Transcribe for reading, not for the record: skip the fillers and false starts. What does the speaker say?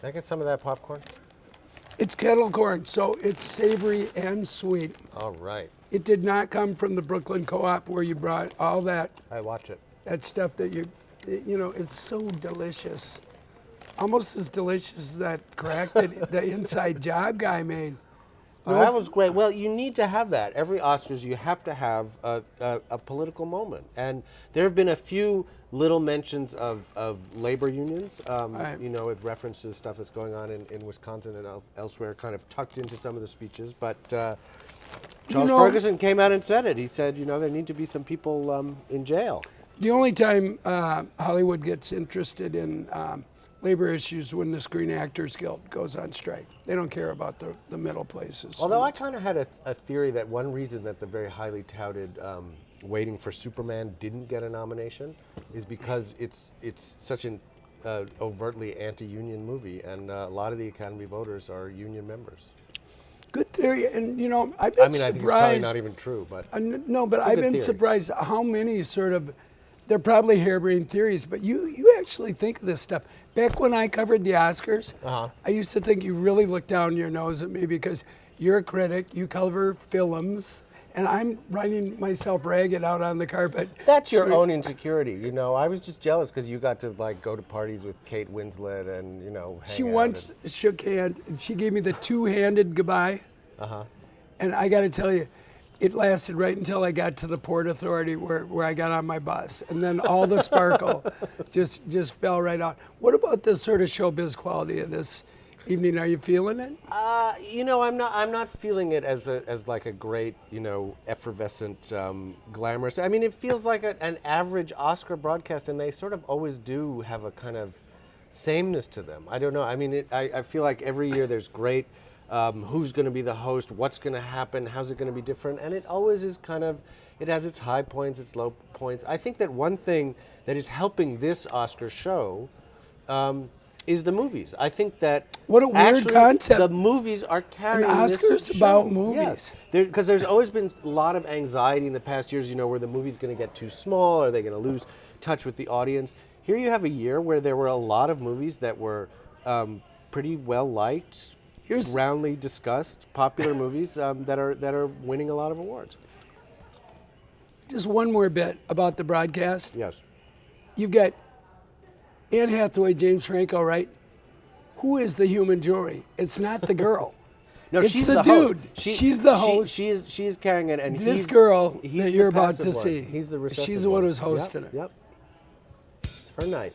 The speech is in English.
Can I get some of that popcorn? It's kettle corn, so it's savory and sweet. All right. It did not come from the Brooklyn Co-op where you brought all that Watch it. that stuff that you know, it's so delicious. Almost as delicious as that crack that the Inside Job guy made. Oh, that was great. Well, you need to have that. Every Oscars, you have to have a political moment. And there have been a few little mentions of labor unions, Right. you know, with reference to the stuff that's going on in Wisconsin and elsewhere, kind of tucked into some of the speeches. But Charles Ferguson came out and said it. He said, you know, there need to be some people in jail. The only time Hollywood gets interested in labor issues when the Screen Actors Guild goes on strike. They don't care about the middle places. Although I kind of had a theory that one reason that the very highly touted Waiting for Superman didn't get a nomination is because it's such an overtly anti-union movie, and a lot of the Academy voters are union members. Good theory, and you know, I've been I mean, I think it's surprised. probably not even true, but No, but it's a I've good been theory. surprised how many sort of, they're probably harebrained theories, but you actually think of this stuff. Back when I covered the Oscars, I used to think you really look down your nose at me because you're a critic, you cover films, and I'm writing myself ragged out on the carpet. That's your own insecurity, you know. I was just jealous because you got to like go to parties with Kate Winslet and, you know, hang She out once shook hand, and she gave me the two-handed goodbye. And I got to tell you, it lasted right until I got to the Port Authority where I got on my bus. And then all the sparkle just fell right out. What about the sort of showbiz quality of this evening? Are you feeling it? You know, I'm not feeling it as like a great, you know, effervescent, glamorous. I mean, it feels like an average Oscar broadcast, and they sort of always do have a kind of sameness to them. I don't know. I mean, I feel like every year there's great. Who's going to be the host? What's going to happen? How's it going to be different? And it always is kind of. It has its high points, its low points. I think that one thing that is helping this Oscar show. Is the movies. I think that what a weird concept. The movies are carrying an this Oscars show. about movies. Yes. Because there's always been a lot of anxiety in the past years, you know, where the movie's going to get too small, are they going to lose touch with the audience? Here you have a year where there were a lot of movies that were pretty well liked, roundly discussed, popular movies that are winning a lot of awards. Just one more bit about the broadcast. Yes. You've got Anne Hathaway, James Franco, right? Who is the human jury? It's not the girl. No, it's she's the host. dude. She's the host. She is carrying it, and this girl he's that you're the about to passive one. see. He's the recessive She's the one one. who's hosting it. Yep. It's her night.